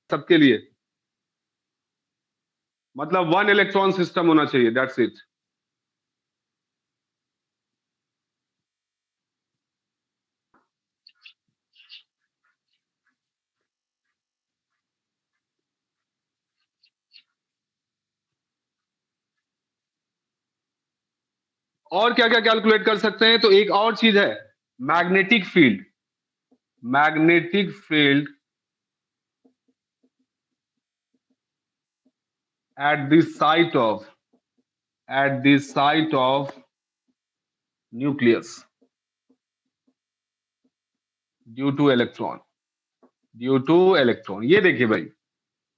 सबके लिए, मतलब 1 इलेक्ट्रॉन सिस्टम होना चाहिए, दैट्स इट। और क्या क्या कैलकुलेट कर सकते हैं, तो एक और चीज है magnetic field. Magnetic field at the site of at the site of nucleus due to electron, due two electron. ये देखिए भाई,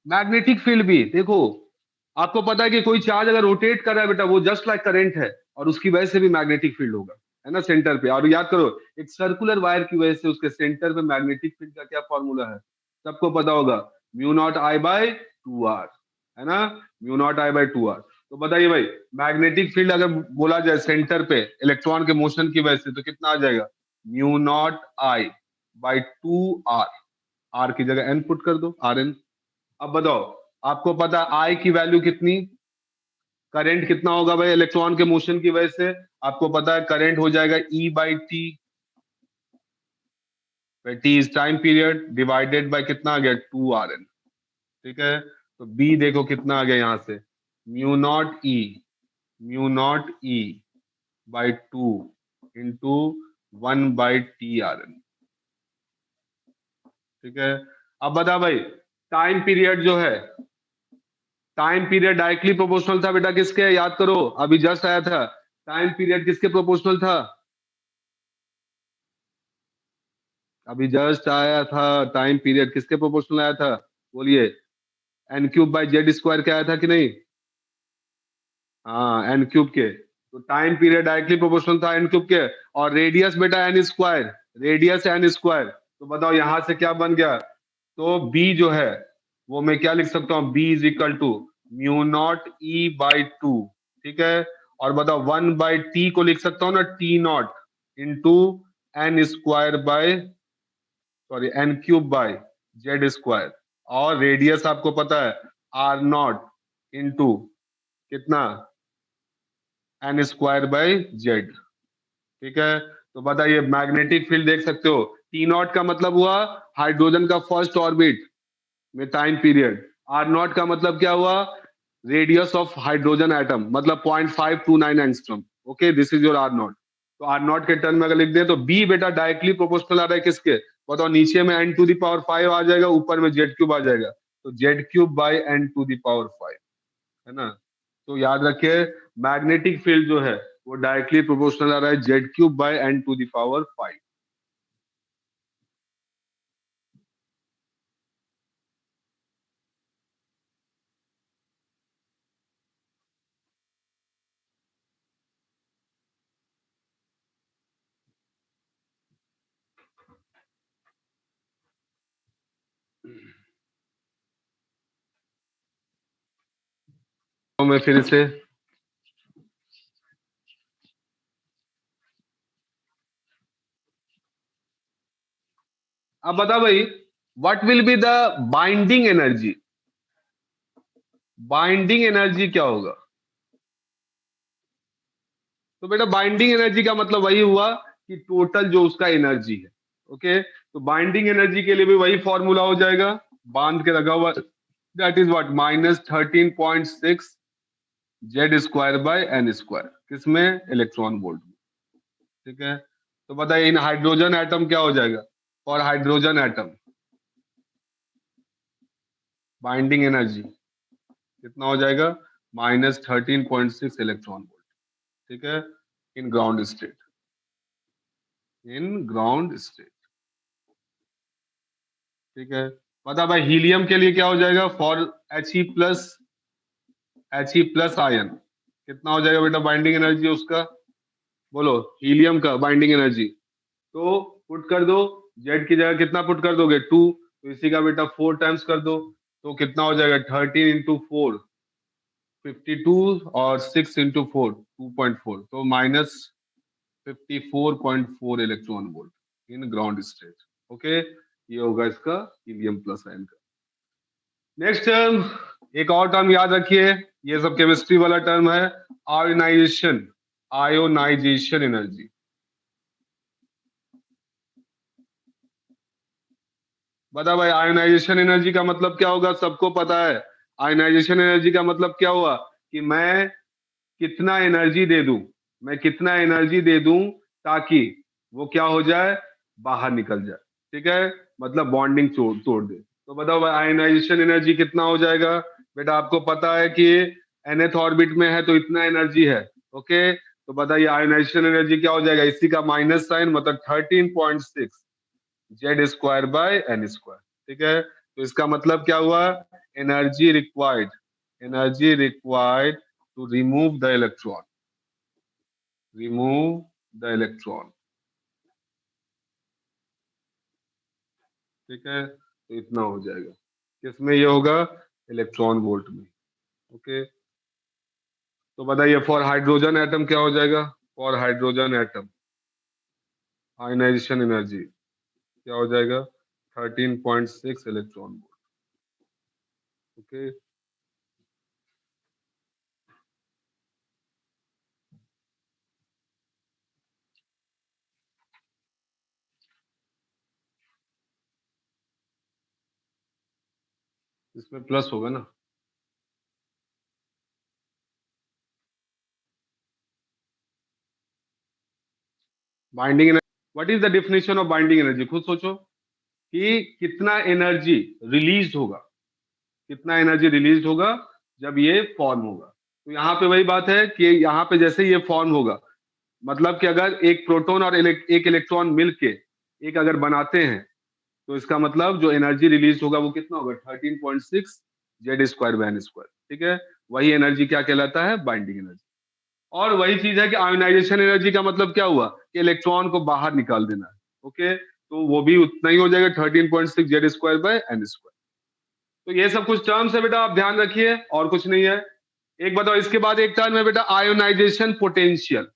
मैग्नेटिक फील्ड भी देखो, आपको पता है कि कोई चार्ज अगर रोटेट कर रहा है बेटा, वो जस्ट लाइक करंट है, और उसकी वजह से भी मैग्नेटिक फील्ड होगा, है ना, सेंटर पे। और याद करो, एक सर्कुलर वायर की वजह से उसके सेंटर पे मैग्नेटिक फील्ड का क्या फॉर्मूला है, सबको पता होगा, म्यू नॉट आई बाय 2r, है ना, म्यू नॉट आई बाय 2r। तो बताइए भाई, मैग्नेटिक फील्ड अगर बोला जाए सेंटर पे इलेक्ट्रॉन के मोशन की वजह से, तो कितना आ जाएगा, mu naught I by 2r। R की जगह एन पुट कर दो, आर एन। अब बताओ, आपको पता आई की वैल्यू कितनी, करंट कितना होगा भाई इलेक्ट्रॉन के मोशन की वजह से, आपको पता है करंट हो जाएगा E by T, T is time period, divided by कितना आ गया, 2 RN। ठीक है, तो बी देखो कितना आ गया यहाँ से, mu naught E by 2 × 1/T/RN। ठीक है, अब बता भाई, टाइम पीरियड जो है, टाइम पीरियड डायरेक्टली प्रोपोर्शनल था बेटा किसके, याद करो, अभी जस्ट आया था, टाइम पीरियड किसके प्रोपोर्शनल था, अभी जस्ट आया था, टाइम पीरियड किसके प्रोपोर्शनल आया था, बोलिए, n³/z² क्या आया था कि नहीं, हाँ n³ के, तो टाइम पीरियड डायरेक्टली प्रोपोर्शनल था n³ के, और रेडियस बेटा n², रेडियस n², तो बताओ यहां से क्या बन गया, तो b जो है वो मैं क्या लिख सकता हूँ, b is equal to μ0e/2। ठीक है, और बताओ 1/t को लिख सकता हूँ ना, T0 into n³ bye z², और रेडियस आपको पता है r0 इंटू कितना, n²/z। ठीक है, तो बताइए मैग्नेटिक फील्ड देख सकते हो, T0 का मतलब हुआ हाइड्रोजन का फर्स्ट ऑर्बिट में टाइम पीरियड, r0 का मतलब क्या हुआ, रेडियस ऑफ हाइड्रोजन एटम, मतलब 0.529 angstrom. Okay, this is your r0। तो r0 के टर्म में अगर लिख दें, तो b बेटा डायरेक्टली प्रोपोर्शनल आ रहा है किसके, बताओ, नीचे में n⁵ आ जाएगा, ऊपर में z³ आ जाएगा, तो z³/n⁵, है ना। तो याद रखिए, मैग्नेटिक फील्ड जो है वो डायरेक्टली प्रोपोर्शनल आ रहा है z³/n⁵। तो मैं फिर से, अब बता भाई, what will be the binding energy, binding energy क्या होगा, तो बेटा बाइंडिंग एनर्जी का मतलब वही हुआ कि टोटल जो उसका एनर्जी है। ओके, तो बाइंडिंग एनर्जी के लिए भी वही फॉर्मूला हो जाएगा, बांध के रखा हुआ, दैट इज व्हाट, -13.6 z²/n², किसमें, इलेक्ट्रॉन वोल्ट में। ठीक है, तो बताइए इन हाइड्रोजन एटम क्या हो जाएगा, for hydrogen atom binding energy कितना हो जाएगा, -13.6 इलेक्ट्रॉन वोल्ट। ठीक है, इन ग्राउंड स्टेट, इन ग्राउंड स्टेट। ठीक है, पता भाई हीलियम के लिए क्या हो जाएगा, फॉर He+ आयन कितना हो जाएगा बेटा बाइंडिंग एनर्जी उसका, बोलो, हीलियम का बाइंडिंग एनर्जी, तो पुट कर दो, जेड की जगह कितना पुट कर दोगे, 2, तो इसी का बेटा 4 टाइम्स कर दो, तो कितना हो जाएगा, 13 × 4 52, और 6 × 4 2.4, तो -54.4 इलेक्ट्रॉन वोल्ट इन ग्राउंड स्टेट। ओके, ये होगा इसका हीलियम+ आयन का। नेक्स्ट टर्म, एक और टर्म याद रखिए, ये सब केमिस्ट्री वाला टर्म है, आयोनाइजेशन। आयोनाइजेशन एनर्जी, बता भाई आयोनाइजेशन एनर्जी का मतलब क्या होगा, सबको पता है। आयोनाइजेशन एनर्जी का मतलब क्या हुआ कि मैं कितना एनर्जी दे दूं, मैं कितना एनर्जी दे दूं ताकि वो क्या हो जाए, बाहर निकल जाए। ठीक है, मतलब बॉन्डिंग तोड़ तोड़ दे। तो बताओ भाई आयोनाइजेशन एनर्जी कितना हो जाएगा। बेटा आपको पता है कि nth ऑर्बिट में है तो इतना एनर्जी है। ओके, तो बताइए आयोनाइजेशन एनर्जी क्या हो जाएगा, इसी का माइनस साइन, मतलब 13.6 Z square by N square. ठीक है, तो इसका मतलब क्या हुआ, energy required, energy required to remove the electron, remove the electron. ठीक है, तो इतना हो जाएगा, किसमें ये होगा, इलेक्ट्रॉन वोल्ट में। ओके, तो बताइए फॉर हाइड्रोजन एटम क्या हो जाएगा, for hydrogen atom ionisation energy क्या हो जाएगा, 13.6 इलेक्ट्रॉन वोल्ट। ओके, इसमें प्लस होगा ना। Binding energy, what is the definition of binding energy, खुद सोचो कि कितना एनर्जी रिलीज होगा, कितना एनर्जी रिलीज होगा जब ये फॉर्म होगा। तो यहाँ पे वही बात है कि यहाँ पे जैसे ये फॉर्म होगा, मतलब कि अगर एक प्रोटॉन और एक इलेक्ट्रॉन मिलके एक अगर बनाते हैं, तो इसका मतलब जो एनर्जी रिलीज होगा वो कितना होगा, 13.6 Z square by N square. ठीक है, वही एनर्जी क्या कहलाता है, बाइंडिंग एनर्जी। और वही चीज है कि आयोनाइजेशन एनर्जी का मतलब क्या हुआ कि इलेक्ट्रॉन को बाहर निकाल देना है। ओके, तो वो भी उतना ही हो जाएगा, 13.6 Z square by N square. तो ये सब कुछ टर्म्स है बेटा, आप ध्यान रखिए, और कुछ नहीं है। एक बताओ, इसके बाद एक टर्म है बेटा आयोनाइजेशन पोटेंशियल।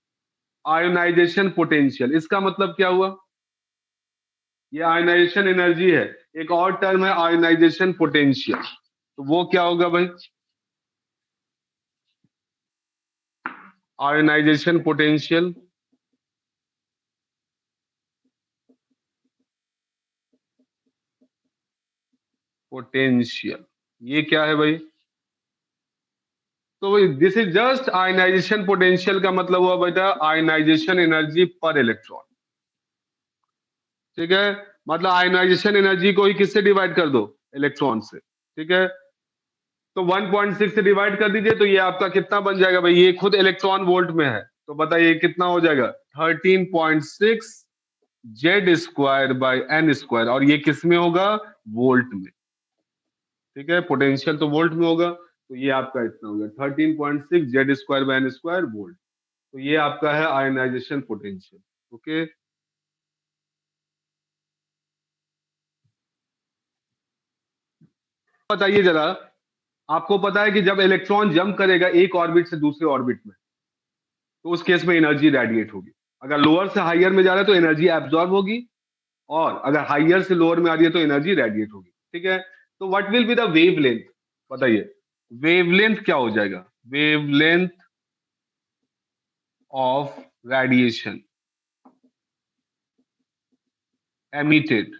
आयोनाइजेशन पोटेंशियल, इसका मतलब क्या हुआ, ये आयोनाइजेशन एनर्जी है, एक और टर्म है आयोनाइजेशन पोटेंशियल। तो वो क्या होगा भाई, आयोनाइजेशन पोटेंशियल, पोटेंशियल ये क्या है भाई, तो this is just ionisation potential का मतलब हुआ बेटा आयनाइजेशन एनर्जी पर इलेक्ट्रॉन। ठीक है, मतलब आयनाइजेशन एनर्जी को ही किससे डिवाइड कर दो, इलेक्ट्रॉन से। ठीक है, तो 1.6 से डिवाइड कर दीजिए, तो ये आपका कितना बन जाएगा भाई, ये खुद इलेक्ट्रॉन वोल्ट में है, तो बताइए कितना हो जाएगा, 13.6 Z square by N square, और ये किस में होगा, वोल्ट में। ठीक है, पोटेंशियल तो वोल्ट में होगा, तो ये आपका इतना हो गया 13.6 Z square by N square volt. तो ये आपका है आयनाइजेशन पोटेंशियल। ओके, बताइए जरा, आपको पता है कि जब इलेक्ट्रॉन जंप करेगा एक ऑर्बिट से दूसरे ऑर्बिट में, तो उस केस में एनर्जी रेडिएट होगी। अगर लोअर से हायर में जा रहा है तो एनर्जी एब्जॉर्ब होगी, और अगर हायर से लोअर में आ रही है तो एनर्जी रेडिएट होगी। ठीक है, तो what will be the wavelength, बताइए वेवलेंथ क्या हो जाएगा, wavelength of radiation emitted,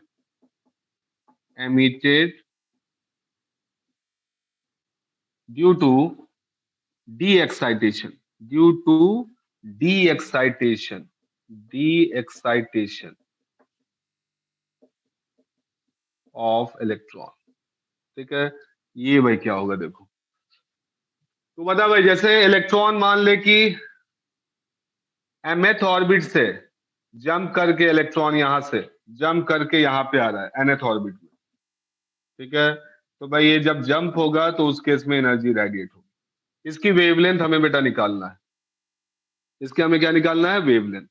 emitted due to de excitation, due to de excitation, de excitation of electron. ठीक है, ये भाई क्या होगा देखो, तो बता भाई जैसे इलेक्ट्रॉन मान ले कि mth ऑर्बिट से जंप करके, इलेक्ट्रॉन यहां से जंप करके यहां पे आ रहा है nth ऑर्बिट में। ठीक है, तो भाई ये जब जंप होगा तो उस केस में एनर्जी रेडिएट होगी। इसकी वेवलेंथ हमें बेटा निकालना है, इसके हमें क्या निकालना है, वेवलेंथ।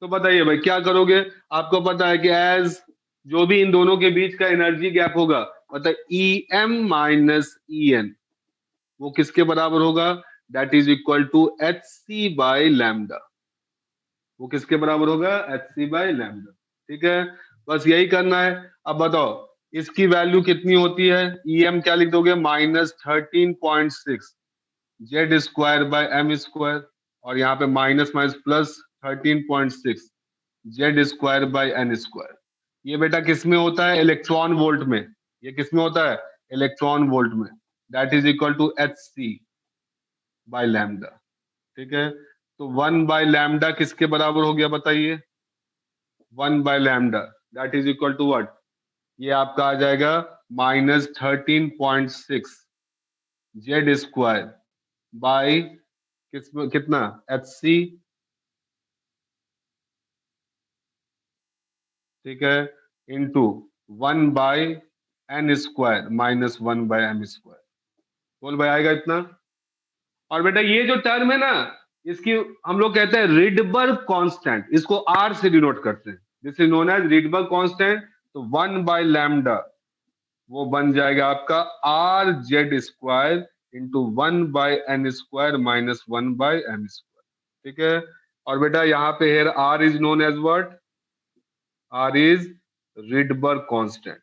तो बताइए भाई क्या करोगे, आपको पता है कि एज जो भी इन दोनों के बीच का एनर्जी गैप होगा, मतलब E M minus E N, वो किसके बराबर होगा, that is equal to H C by lambda. वो किसके बराबर होगा, एच सी बाई लैम्डा। ठीक है, बस यही करना है। अब बताओ इसकी वैल्यू कितनी होती है, EM क्या लिख दोगे, -13.6 Z square by M square, और यहाँ पे minus minus plus 13.6 Z square by N square. ये बेटा किस में होता है, इलेक्ट्रॉन वोल्ट में। ये किस में होता है, इलेक्ट्रॉन वोल्ट में। That is equal to Hc by lambda. ठीक है, तो 1/λ किसके बराबर हो गया बताइए, 1/λ that is equal to what, ये आपका आ जाएगा -13.6 जेड स्क्वायर बाय कितना, Hc। ठीक है, into 1/n square minus 1/m square. बोल भाई आएगा इतना। और बेटा ये जो टर्म है ना, इसकी हम लोग कहते हैं रिडबर्ग कांस्टेंट, इसको आर से डिनोट करते हैं, this is known as Rydberg constant. तो 1/λ वो बन जाएगा आपका R Z square into 1/n square minus 1/m square. ठीक है, और बेटा यहाँ पे here R is known as what, R is Rydberg constant,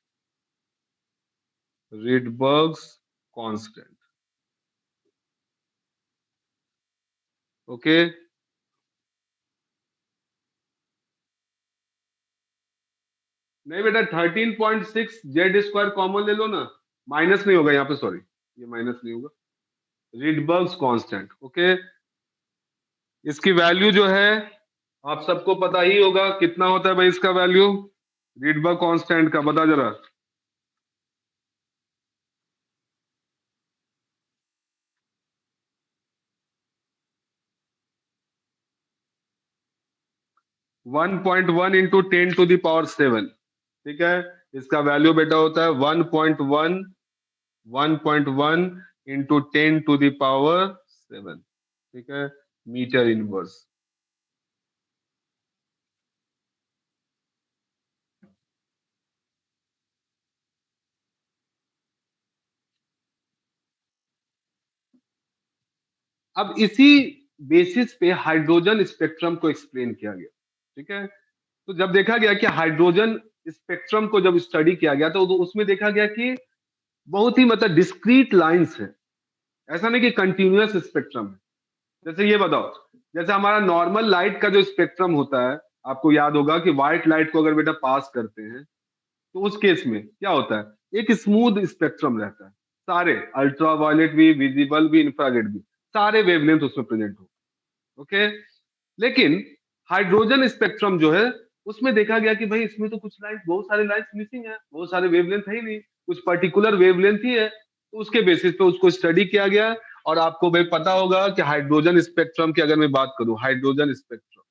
Rydberg's constant. Okay, नहीं बेटा 13.6 जेड स्क्वायर कॉमन ले लो ना, माइनस नहीं होगा यहाँ पे, सॉरी ये माइनस नहीं होगा, रिडबर्ग्स कांस्टेंट। ओके, इसकी वैल्यू जो है आप सबको पता ही होगा कितना होता है भाई इसका वैल्यू, रिडबर्ग कांस्टेंट का बता जरा। 1.1 इंटू 10⁻⁷। ठीक है, इसका वैल्यू बेटा होता है 1.1 इंटू 10⁻⁷। ठीक है, मीटर इनवर्स। अब इसी बेसिस पे हाइड्रोजन स्पेक्ट्रम को एक्सप्लेन किया गया। ठीक है, तो जब देखा गया कि हाइड्रोजन स्पेक्ट्रम को जब स्टडी किया गया तो उसमें देखा गया कि बहुत ही मतलब डिस्क्रीट लाइंस है, ऐसा नहीं कि कंटिन्यूअस स्पेक्ट्रम है। जैसे ये बताओ, जैसे हमारा नॉर्मल लाइट का जो स्पेक्ट्रम होता है, आपको याद होगा कि व्हाइट लाइट को अगर बेटा पास करते हैं तो उस केस में क्या होता है, एक स्मूथ स्पेक्ट्रम रहता है, सारे अल्ट्रा वायलेट भी, विजिबल भी, इंफ्रारेड भी, सारे वेवलेंथ उसमें प्रेजेंट हो। ओके, लेकिन हाइड्रोजन स्पेक्ट्रम जो है उसमें देखा गया कि भाई इसमें तो कुछ लाइट, बहुत सारे लाइट्स मिसिंग है, बहुत सारे वेवलेंथ है ही नहीं, कुछ पर्टिकुलर वेवलेंथ ही है। तो उसके बेसिस पे उसको स्टडी किया गया। और आपको भाई पता होगा कि हाइड्रोजन स्पेक्ट्रम की अगर मैं बात करूं, हाइड्रोजन स्पेक्ट्रम,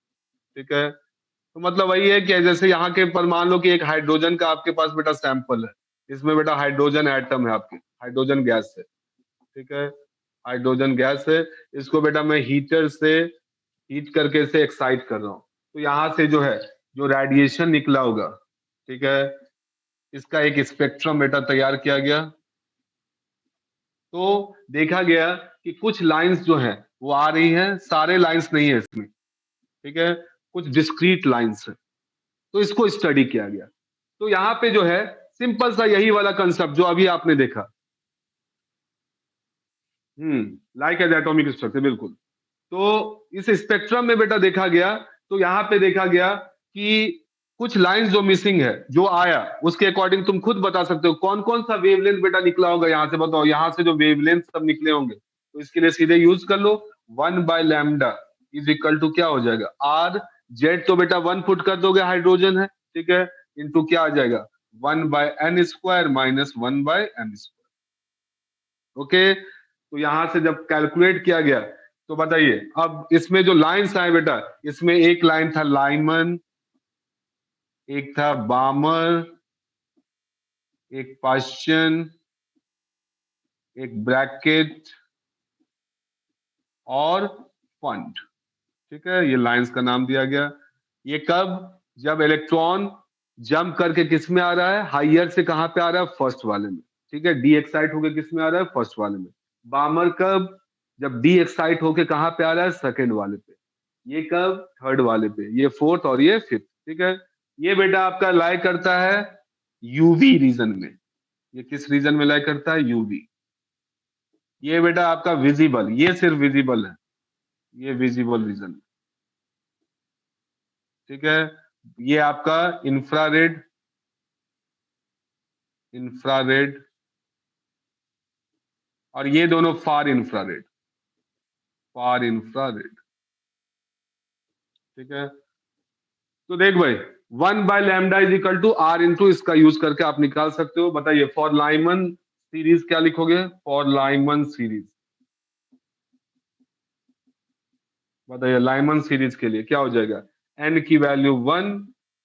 ठीक है, तो मतलब वही है कि जैसे यहाँ के पर मान लो कि एक हाइड्रोजन का आपके पास बेटा सैंपल है, इसमें बेटा हाइड्रोजन एटम है, आपके हाइड्रोजन गैस है। ठीक है, हाइड्रोजन गैस है, इसको बेटा मैं हीटर से हीट करके इसे एक्साइट कर रहा हूँ, तो यहाँ से जो है जो रेडिएशन निकला होगा, ठीक है, इसका एक स्पेक्ट्रम बेटा तैयार किया गया। तो देखा गया कि कुछ लाइंस जो है वो आ रही हैं, सारे लाइंस नहीं है इसमें। ठीक है, कुछ डिस्क्रीट लाइंस है, तो इसको स्टडी किया गया। तो यहाँ पे जो है सिंपल सा यही वाला कंसेप्ट जो अभी आपने देखा, लाइक एज एटॉमिक स्ट्रक्चर, बिल्कुल। तो इस स्पेक्ट्रम में बेटा देखा गया, तो यहाँ पे देखा गया कि कुछ लाइंस जो मिसिंग है, जो आया उसके अकॉर्डिंग तुम खुद बता सकते हो कौन कौन सा वेवलेंथ बेटा निकला होगा, यहाँ से बताओ, यहाँ से जो वेवलेंथ सब निकले होंगे, तो इसके लिए सीधे यूज कर लो 1/λ इज इक्वल टू क्या हो जाएगा, आर जेड तो बेटा 1 पुट कर दोगे, हाइड्रोजन है, ठीक है, इंटू क्या आ जाएगा 1/n square minus 1/m square. Okay, तो यहां से जब कैलकुलेट किया गया तो बताइए, अब इसमें जो लाइंस आए बेटा, इसमें एक लाइन था लाइमन, एक था बामर, एक पाश्चन, एक ब्रैकेट और फंड। ठीक है, ये लाइंस का नाम दिया गया। ये कब, जब इलेक्ट्रॉन जंप करके किस में आ रहा है, हाइयर से कहां पे आ रहा है, फर्स्ट वाले में। ठीक है, डी एक्साइट होके किस में आ रहा है, फर्स्ट वाले में। बामर कब, जब डी एक्साइट होके कहां पे आ रहा है, सेकंड वाले पे। ये कब, थर्ड वाले पे। ये फोर्थ और ये फिफ्थ। ठीक है, ये बेटा आपका लाई करता है, यूवी रीजन में। ये किस रीजन में लाई करता है? यूवी। ये बेटा आपका विजिबल, ये सिर्फ विजिबल है, ये विजिबल रीजन। ठीक है, ये आपका इंफ्रारेड, इंफ्रारेड, और ये दोनों फार इंफ्रारेड, फार इंफ्रारेड। ठीक है, तो देख भाई, 1/λ is equal to R into, इसका यूज करके आप निकाल सकते हो। बताइए फॉर लाइमन सीरीज क्या लिखोगे? फॉर लाइमन सीरीज, बताइए लाइमन सीरीज के लिए क्या हो जाएगा? एन की वैल्यू 1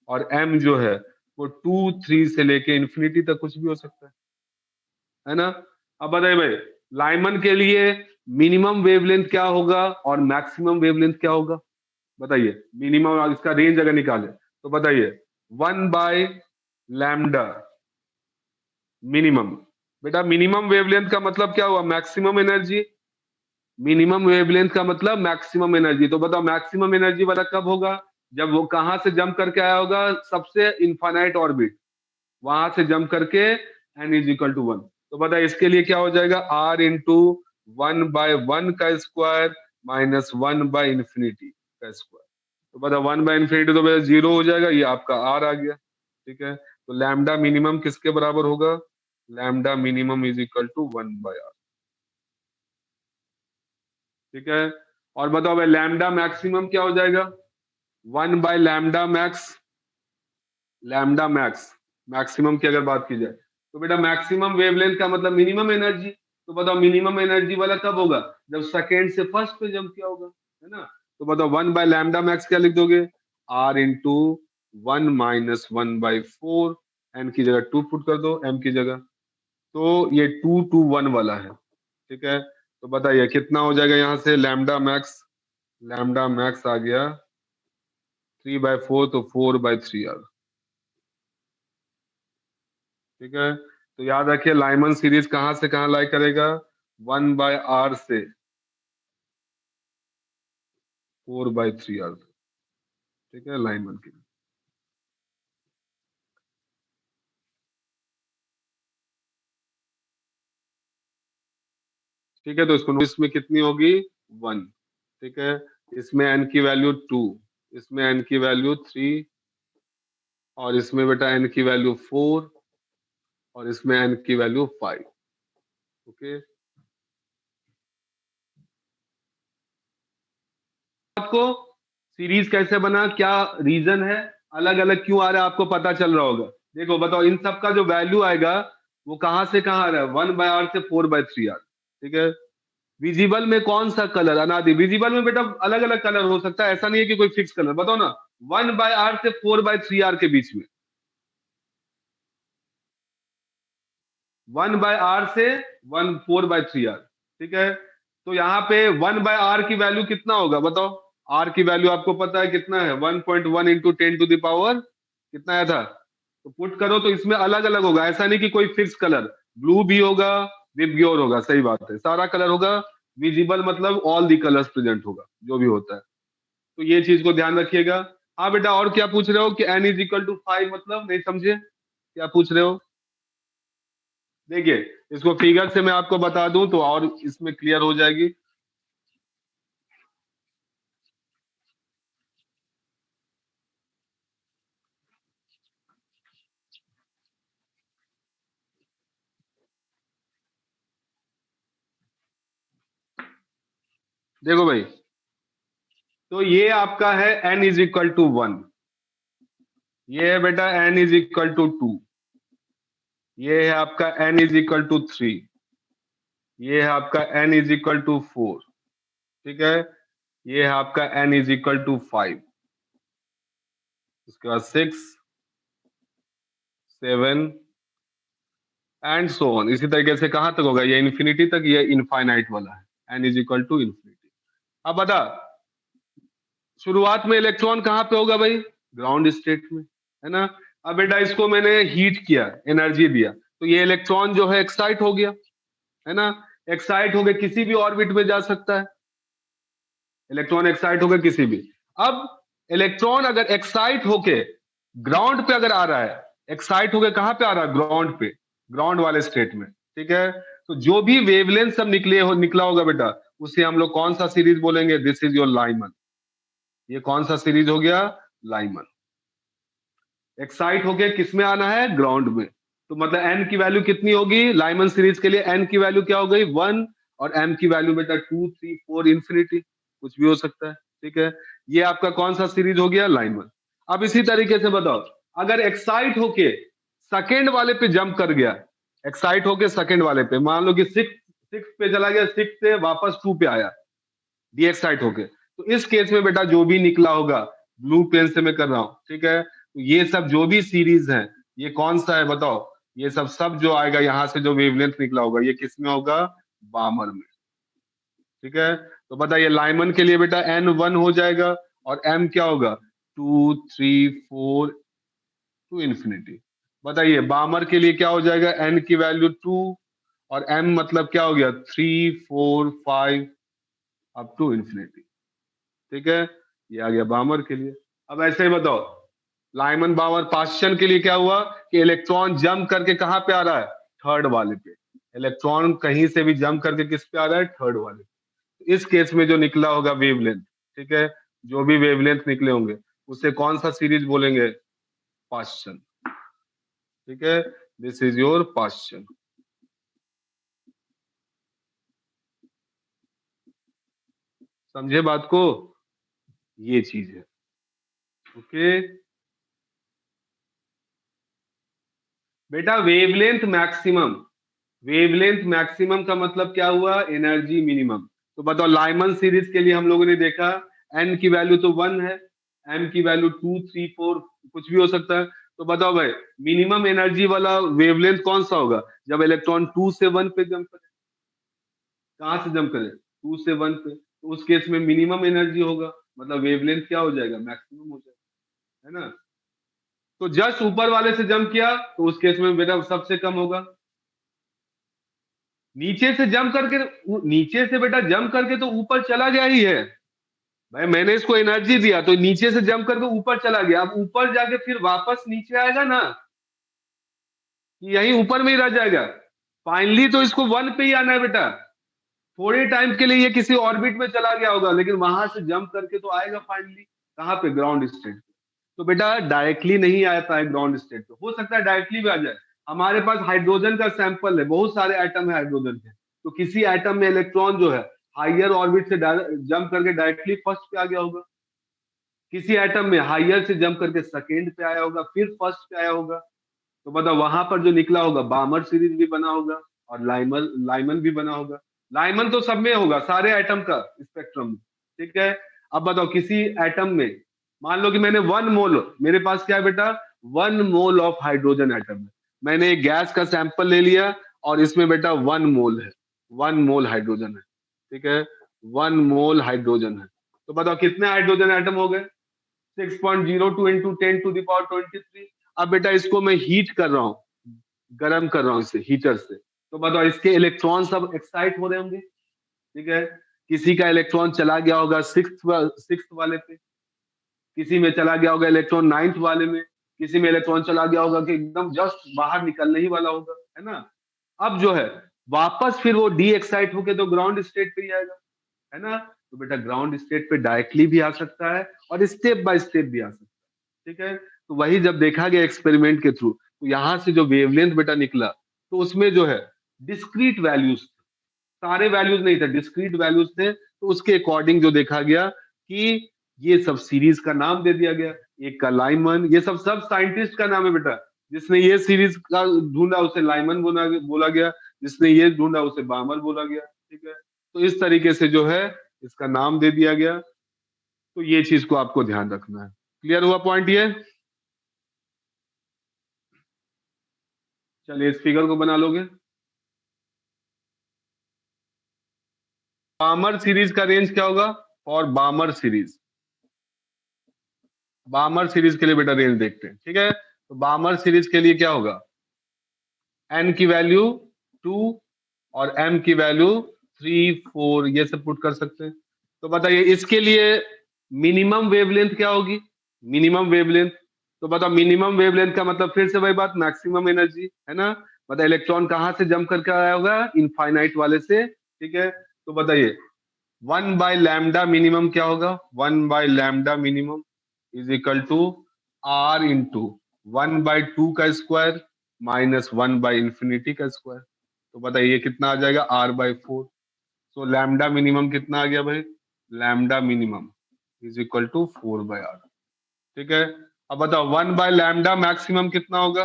और एम जो है वो 2 3 से लेके इंफिनिटी तक कुछ भी हो सकता है ना? अब बताइए भाई, लाइमन के लिए मिनिमम वेवलेंथ क्या होगा और मैक्सिमम वेवलेंथ क्या होगा? बताइए, मिनिमम और इसका रेंज अगर निकाले तो बताइए, 1/λ मिनिमम। बेटा मिनिमम वेवलेंथ का मतलब क्या हुआ? Maximum energy. मिनिमम वेवलेंथ का मतलब मैक्सिमम एनर्जी। तो बताओ मैक्सिमम एनर्जी वाला कब होगा? जब वो कहां से जंप करके आया होगा? सबसे इनफाइनाइट ऑर्बिट, वहां से जंप करके एन इज इक्वल टू 1। तो बताइए इसके लिए क्या हो जाएगा? आर इंटू 1/1 का स्क्वायर माइनस 1/इंफिनिटी का स्क्वायर। तो बता 1/इंफिनिटी तो भैया 0 हो जाएगा, ये आपका आर आ गया। ठीक है, तो लैम्डा मिनिमम किसके बराबर होगा? Lambda minimum is equal to 1/r। ठीक है, और बताओ भाई लैम्डा मैक्सिमम क्या हो जाएगा? 1/λ मैक्स, लैम्डा मैक्स, मैक्सिमम की अगर बात की जाए तो बेटा मैक्सिमम वेवलेंथ का मतलब मिनिमम एनर्जी। तो बताओ मिनिमम एनर्जी वाला कब होगा? जब सेकेंड से फर्स्ट पे जंप किया होगा, है ना? तो बताओ 1/λ मैक्स क्या लिख दोगे? आर इंटू 1 - 1/4, एन की जगह 2 पुट कर दो, एम की जगह। तो ये 2 to 1 वाला है। ठीक है, तो बताइए कितना हो जाएगा यहाँ से? लैम्डा मैक्स, लैम्डा मैक्स आ गया 3/4, तो 4/3r। ठीक है, तो याद रखिए लाइमन सीरीज कहां से कहां लाई करेगा? 1/r से 4/3r। ठीक है, लाइमन की। ठीक है, तो इसको इसमें कितनी होगी? 1। ठीक है, इसमें एन की वैल्यू 2, इसमें एन की वैल्यू 3, और इसमें बेटा एन की वैल्यू 4, और इसमें एन की वैल्यू 5। ओके, आपको सीरीज कैसे बना, क्या रीजन है, अलग अलग क्यों आ रहा है, आपको पता चल रहा होगा। देखो बताओ, इन सब का जो वैल्यू आएगा वो कहां से कहां आ रहा है? 1/r से 4/3r। ठीक है, विजिबल में कौन सा कलर अनादि? विजिबल में बेटा अलग अलग कलर हो सकता है, ऐसा नहीं है कि कोई फिक्स कलर। बताओ ना, 1/r से 4/3r के बीच में, 1/r से 4/3r। ठीक है, तो यहाँ पे 1/r की वैल्यू कितना होगा बताओ? आर की वैल्यू आपको पता है कितना है? 1.1 इंटू 10 to the पावर कितना आया था? तो पुट करो तो इसमें अलग अलग होगा, ऐसा नहीं कि कोई फिक्स कलर। ब्लू भी होगा, विबग्योर होगा, सही बात है, सारा कलर होगा। विजिबल मतलब ऑल दी कलर्स प्रेजेंट होगा, जो भी होता है। तो ये चीज को ध्यान रखिएगा। हाँ बेटा, और क्या पूछ रहे हो कि n इज इक्वल टू 5, मतलब नहीं समझे क्या पूछ रहे हो? देखिए, इसको फिगर से मैं आपको बता दूं तो और इसमें क्लियर हो जाएगी। देखो भाई, तो ये आपका है n इज इक्वल टू 1, ये है बेटा n इज इक्वल टू 2, ये है आपका n इज इक्वल टू 3, ये है आपका n इज इक्वल टू 4। ठीक है, ये है आपका n इज इक्वल टू 5, उसके बाद 6 7 एंड सो ऑन। इसी तरीके से कहां तक होगा? ये इन्फिनिटी तक, ये इनफाइनाइट वाला है, n is equal to infinity. अब बता, शुरुआत में इलेक्ट्रॉन कहाँ पे होगा भाई? ग्राउंड स्टेट में, है ना? अब बेटा इसको मैंने हीट किया, एनर्जी दिया, तो ये इलेक्ट्रॉन जो है एक्साइट हो गया, है ना? एक्साइट होकर किसी भी ऑर्बिट में जा सकता है, इलेक्ट्रॉन एक्साइट होकर किसी भी। अब इलेक्ट्रॉन अगर एक्साइट होके ग्राउंड पे अगर आ रहा है, एक्साइट होके कहाँ पे आ रहा है, ग्राउंड पे, ग्राउंड वाले स्टेट में, ठीक है। तो जो भी वेवलेंथ सब निकला होगा बेटा, उसे हम लोग कौन सा सीरीज बोलेंगे, दिस इज योर लाइमन। ये कौन सा सीरीज हो गया, लाइमन। एक्साइट होके किस में आना है, ग्राउंड में। तो मतलब एन की वैल्यू कितनी होगी लाइमन सीरीज के लिए, एन की वैल्यू क्या हो गई, 1, और एम की वैल्यू बेटा 2, 3, 4 इंफिनिटी, कुछ भी हो सकता है, ठीक है। ये आपका कौन सा सीरीज हो गया, लाइमन। अब इसी तरीके से बताओ, अगर एक्साइट होके सेकेंड वाले पे जंप कर गया, एक्साइट होके सेकेंड वाले पे, मान लो कि सिक्स सिक्स पे चला गया, सिक्स से वापस 2 पे आया, डी एक्साइट होके, तो इस केस में बेटा जो भी निकला होगा, ब्लू पेन से मैं कर रहा हूं, ठीक है। तो ये सब जो भी सीरीज है, ये कौन सा है बताओ, ये सब सब जो आएगा यहां से जो वेवलेंथ निकला होगा, ये किस में होगा, बामर में, ठीक है। तो बताइए लाइमन के लिए बेटा एन 1 हो जाएगा, और एम क्या होगा, 2, 3, 4 टू इंफिनिटी। बताइए बामर के लिए क्या हो जाएगा, एन की वैल्यू 2, और एम मतलब क्या हो गया, 3, 4, 5 अप टू इंफिनिटी, ठीक है। ये आ गया बामर के लिए। अब ऐसे ही बताओ, लाइमन बामर पास्चन के लिए क्या हुआ, कि इलेक्ट्रॉन जंप करके कहां पे आ रहा है, थर्ड वाले पे। इलेक्ट्रॉन कहीं से भी जंप करके किस पे आ रहा है, थर्ड वाले पे। तो इस केस में जो निकला होगा वेवलेंथ, ठीक है, जो भी वेवलेंथ निकले होंगे, उसे कौन सा सीरीज बोलेंगे, पास्चन, ठीक है। This is your Paschen. समझे बात को, ये चीज है, ओके। बेटा वेवलेंथ मैक्सिमम, वेवलेंथ मैक्सिमम का मतलब क्या हुआ, एनर्जी मिनिमम। तो बताओ लाइमन सीरीज के लिए हम लोगों ने देखा, एन की वैल्यू तो 1 है, एम की वैल्यू 2, 3, 4 कुछ भी हो सकता है। तो बताओ भाई, मिनिमम एनर्जी वाला वेवलेंथ कौन सा होगा, जब इलेक्ट्रॉन 2 से 1 पे जंप करे, कहां से जंप करे, 2 से 1 पे, तो उस केस में मिनिमम एनर्जी होगा, मतलब वेवलेंथ क्या हो जाएगा, मैक्सिमम हो जाएगा, है ना। तो जस्ट ऊपर वाले से जंप किया, तो उस केस में बेटा सबसे कम होगा। नीचे से जंप करके, नीचे से बेटा जंप करके तो ऊपर चला गया ही है, भाई मैंने इसको एनर्जी दिया तो नीचे से जंप करके ऊपर चला गया, अब ऊपर जाके फिर वापस नीचे आएगा ना, कि यही ऊपर में ही रह जाएगा। फाइनली तो इसको 1 पे ही आना है बेटा। थोड़े टाइम के लिए ये किसी ऑर्बिट में चला गया होगा, लेकिन वहां से जंप करके तो आएगा फाइनली कहाँ पे, ग्राउंड स्टेट पे। तो बेटा डायरेक्टली नहीं आता है ग्राउंड स्टेट पे, हो सकता है डायरेक्टली भी आ जाए। हमारे पास हाइड्रोजन का सैंपल है, बहुत सारे एटम है हाइड्रोजन के, तो किसी एटम में इलेक्ट्रॉन जो है हाइयर ऑर्बिट से जंप करके डायरेक्टली फर्स्ट पे आ गया होगा, किसी एटम में हाइयर से जंप करके सेकेंड पे आया होगा, फिर फर्स्ट पे आया होगा। तो बताओ वहां पर जो निकला होगा, बामर सीरीज भी बना होगा, और लाइमन लाइमन भी बना होगा। लाइमन तो सब में होगा, सारे एटम का स्पेक्ट्रम में, ठीक है। अब बताओ किसी एटम में, मान लो कि मैंने 1 मोल, मेरे पास क्या है बेटा, 1 मोल ऑफ हाइड्रोजन एटम है। मैंने एक गैस का सैंपल ले लिया, और इसमें बेटा 1 मोल है, 1 मोल हाइड्रोजन है, ठीक है, 1 मोल हाइड्रोजन है। तो बताओ कितने हाइड्रोजन एटम हो गए, 6.02 इंटू 10⁻23। अब बेटा इसको मैं हीट कर रहा हूँ, गर्म कर रहा हूँ इसे हीटर से। तो बताओ इसके इलेक्ट्रॉन सब एक्साइट हो रहे होंगे, ठीक है। किसी का इलेक्ट्रॉन चला गया होगा सिक्स वाले पे, किसी में चला गया होगा इलेक्ट्रॉन 9th वाले में, किसी में इलेक्ट्रॉन चला गया होगा कि एकदम जस्ट बाहर निकलने ही वाला होगा, है ना। अब जो है वापस फिर वो डी एक्साइट होके तो ग्राउंड स्टेट पे ही आएगा, है ना। तो बेटा ग्राउंड स्टेट पे डायरेक्टली भी आ सकता है, और स्टेप बाय स्टेप भी आ सकता है, ठीक है। तो वही जब देखा गया एक्सपेरिमेंट के थ्रू, तो यहाँ से जो वेवलेंथ बेटा निकला, तो उसमें जो है डिस्क्रीट वैल्यूज, सारे वैल्यूज नहीं थे, डिस्क्रीट वैल्यूज थे। तो उसके अकॉर्डिंग जो देखा गया कि ये सब सीरीज का नाम दे दिया गया, एक का लाइमन, ये सब सब साइंटिस्ट का नाम है बेटा। जिसने ये सीरीज का ढूंढा उसे लाइमन बोला गया, जिसने ये ढूंढा उसे बामर बोला गया, ठीक है। तो इस तरीके से जो है इसका नाम दे दिया गया। तो ये चीज को आपको ध्यान रखना है। क्लियर हुआ पॉइंट ये, चलिए इस फिगर को बना लोगे। बामर सीरीज का रेंज क्या होगा, और बामर सीरीज, बामर सीरीज के लिए बेटा रेंज देखते हैं, ठीक है। तो बामर सीरीज के लिए क्या होगा, एन की वैल्यू 2, और एम की वैल्यू 3, 4, ये सब पुट कर सकते हैं। तो बताइए इसके लिए मिनिमम वेवलेंथ क्या होगी, मिनिमम वेवलेंथ, तो बताओ मिनिमम वेवलेंथ का मतलब फिर से वही बात, मैक्सिमम एनर्जी है ना। मतलब इलेक्ट्रॉन कहाँ से जंप करके आया होगा, इनफाइनाइट वाले से, ठीक है। तो बताइए 1/λ मिनिमम क्या होगा, 1/λ minimum is equal to R into 1/2 का स्क्वायर माइनस 1/∞ का स्क्वायर। तो बताइए कितना आ जाएगा, R/4। तो लैम्डा मिनिमम कितना आ गया भाई, lambda minimum is equal to 4/R, ठीक है। अब बताओ 1/λ मैक्सिमम कितना होगा,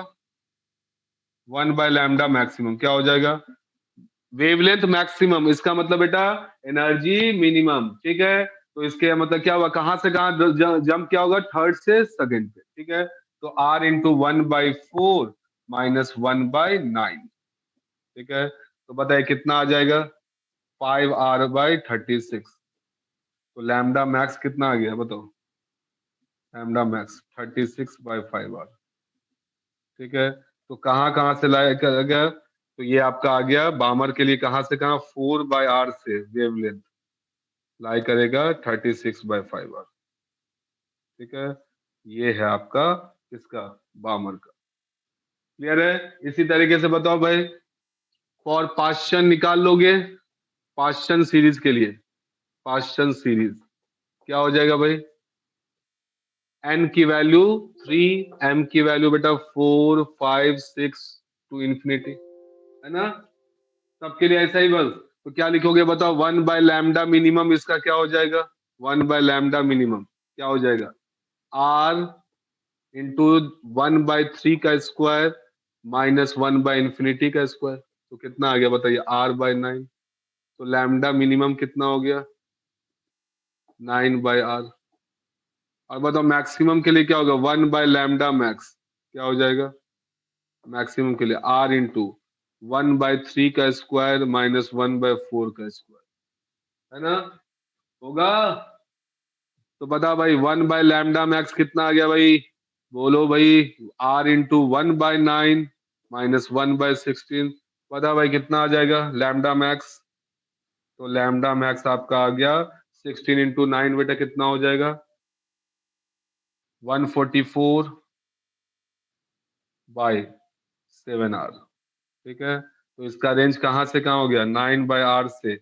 1/λ मैक्सिमम क्या हो जाएगा, वेवलेंथ मैक्सिमम, इसका मतलब बेटा एनर्जी मिनिमम, ठीक है। तो इसके मतलब क्या हुआ, कहां से कहां जंप क्या होगा, थर्ड से सेकंड पे, ठीक है। तो R इंटू 1/4 माइनस 1/9, ठीक है। तो बताइए कितना आ जाएगा, 5R/36। तो लैम्डा मैक्स कितना आ गया बताओ, लैम्डा मैक्स 36/5R, ठीक है। तो कहाँ कहाँ से लाया गया, तो ये आपका आ गया बामर के लिए, कहाँ से कहाँ, 4/R से वेवलेंथ लाई करेगा 36/5R, ठीक है। ये है आपका इसका बामर का, क्लियर है। इसी तरीके से बताओ भाई, फॉर पाश्चन निकाल लोगे, पाश्चन सीरीज के लिए, पाश्चन सीरीज क्या हो जाएगा भाई, n की वैल्यू 3, m की वैल्यू बेटा 4 5 6 टू इंफिनिटी, है ना। सबके लिए ऐसा ही बस। तो क्या लिखोगे बताओ, 1/λ मिनिमम इसका क्या हो जाएगा, 1/λ मिनिमम क्या हो जाएगा, R इंटू 1/3 का स्क्वायर माइनस 1/∞ का स्क्वायर। तो कितना आ गया बताइए, R/9। तो लैम्डा मिनिमम कितना हो गया, 9/R। और बताओ मैक्सिमम के लिए क्या होगा, 1/λ मैक्स क्या हो जाएगा, मैक्सिमम के लिए R इंटू 1/3 का स्क्वायर माइनस 1/4 का स्क्वायर, है ना, होगा। तो बता भाई 1/λ मैक्स कितना आ गया भाई, बोलो भाई, R इंटू 1/9 माइनस 1/16। बता भाई कितना आ जाएगा लैम्डा मैक्स। तो लैम्डा मैक्स आपका आ गया 16 इंटू 9 बेटा कितना हो जाएगा, 144/7R, ठीक है। तो इसका रेंज कहाँ से कहाँ हो गया, 9/R से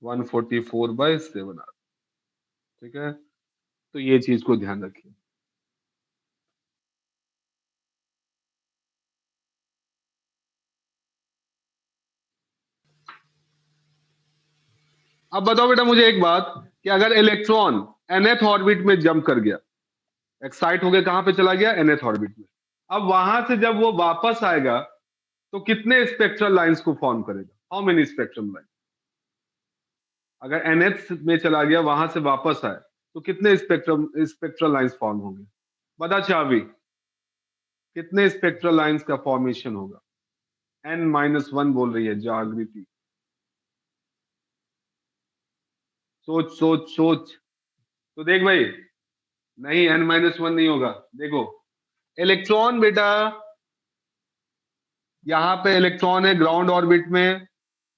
144/7R, ठीक है। तो ये चीज को ध्यान रखिए। अब बताओ बेटा मुझे एक बात, कि अगर इलेक्ट्रॉन nth ऑर्बिट में जंप कर गया, एक्साइट हो गया, कहां पे चला गया, nth ऑर्बिट में। अब वहां से जब वो वापस आएगा तो कितने स्पेक्ट्रल लाइंस को फॉर्म करेगा, हाउ मेनी स्पेक्ट्रम लाइन। अगर nth में चला गया वहां से वापस आए तो कितने स्पेक्ट्रल लाइंस फॉर्म होंगे, बता चावी, कितने स्पेक्ट्रल लाइंस का फॉर्मेशन होगा। n-1 बोल रही है जागृति, सोच सोच सोच। तो देख भाई, नहीं n-1 नहीं होगा, देखो इलेक्ट्रॉन बेटा, यहाँ पे इलेक्ट्रॉन है ग्राउंड ऑर्बिट में,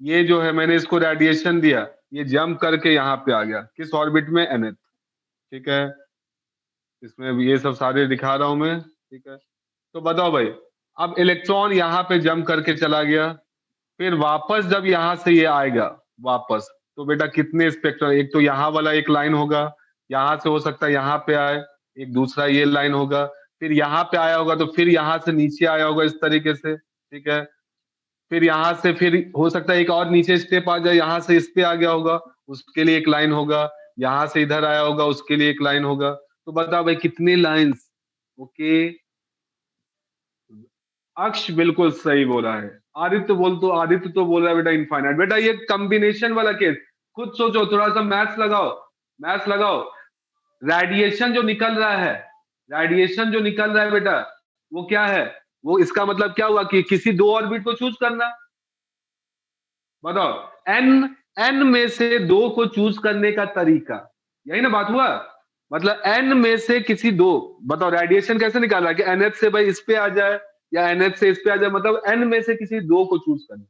ये जो है मैंने इसको रेडिएशन दिया, ये जंप करके यहाँ पे आ गया किस ऑर्बिट में, nth, ठीक है। इसमें ये सब सारे दिखा रहा हूं मैं, ठीक है। तो बताओ भाई, अब इलेक्ट्रॉन यहाँ पे जंप करके चला गया, फिर वापस जब यहाँ से ये आएगा वापस, तो बेटा कितने स्पेक्ट्रम, एक तो यहाँ वाला एक लाइन होगा, यहाँ से हो सकता है यहाँ पे आए, एक दूसरा ये लाइन होगा, फिर यहाँ पे आया होगा तो फिर यहाँ से नीचे आया होगा इस तरीके से, ठीक है। फिर यहाँ से फिर हो सकता है एक और नीचे स्टेप आ जाए, यहाँ से इस पे आ गया होगा, उसके लिए एक लाइन होगा, यहाँ से इधर आया होगा उसके लिए एक लाइन होगा। तो बताओ भाई कितने लाइंस, ओके। अक्ष बिल्कुल सही बोला है, आदित्य तो बोल रहा है बेटा इनफाइनाइट। बेटा ये कॉम्बिनेशन वाला केस, खुद सोचो, थोड़ा सा मैथ्स लगाओ, मैथ्स लगाओ। रेडिएशन जो निकल रहा है, रेडिएशन जो निकल रहा है बेटा, वो क्या है, वो इसका मतलब क्या हुआ कि किसी दो ऑर्बिट को चूज करना। बताओ, एन एन में से दो को चूज करने का तरीका, यही ना बात हुआ। मतलब एन में से किसी दो, बताओ रेडिएशन कैसे निकाल रहा है कि एनएच से भाई इस पे आ जाए या एनएच से इस पे आ जाए, मतलब एन में से किसी दो को चूज करना।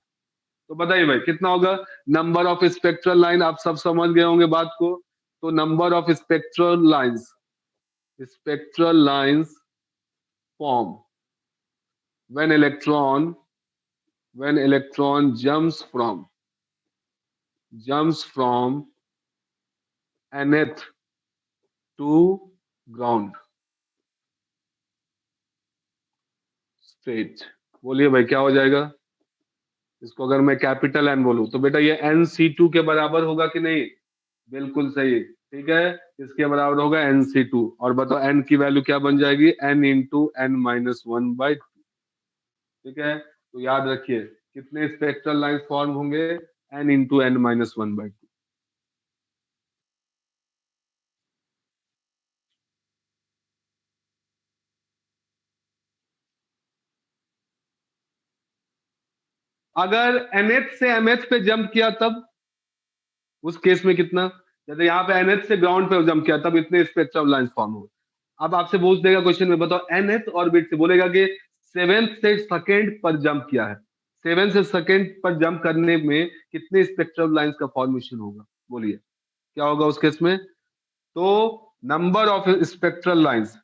तो बताइए भाई कितना होगा, नंबर ऑफ स्पेक्ट्रल लाइन, आप सब समझ गए होंगे बात को। तो number of spectral lines spectral lines form when electron jumps from nth to ground state। बोलिए भाई क्या हो जाएगा? इसको अगर मैं कैपिटल एन बोलूं तो बेटा ये NC2 के बराबर होगा कि नहीं? बिल्कुल सही, ठीक है। इसके बराबर होगा NC2। और बताओ एन की वैल्यू क्या बन जाएगी? n × n−1/2। ठीक है, तो याद रखिए कितने स्पेक्ट्रल लाइन फॉर्म होंगे? n × n−1/2। अगर NH से MH पे जंप किया तब उस केस में कितना? जैसे यहाँ पे NH से ग्राउंड पे जंप किया तब इतने स्पेक्ट्रल लाइन फॉर्म हुए। अब आपसे पूछ देगा क्वेश्चन में, बताओ NH ऑर्बिट से, बोलेगा कि 7 से सेकंड पर जंप किया है, 7 से सेकंड पर जंप करने में कितने स्पेक्ट्रल लाइंस का फॉर्मेशन होगा? बोलिए क्या होगा उस केस में? तो number of spectral lines,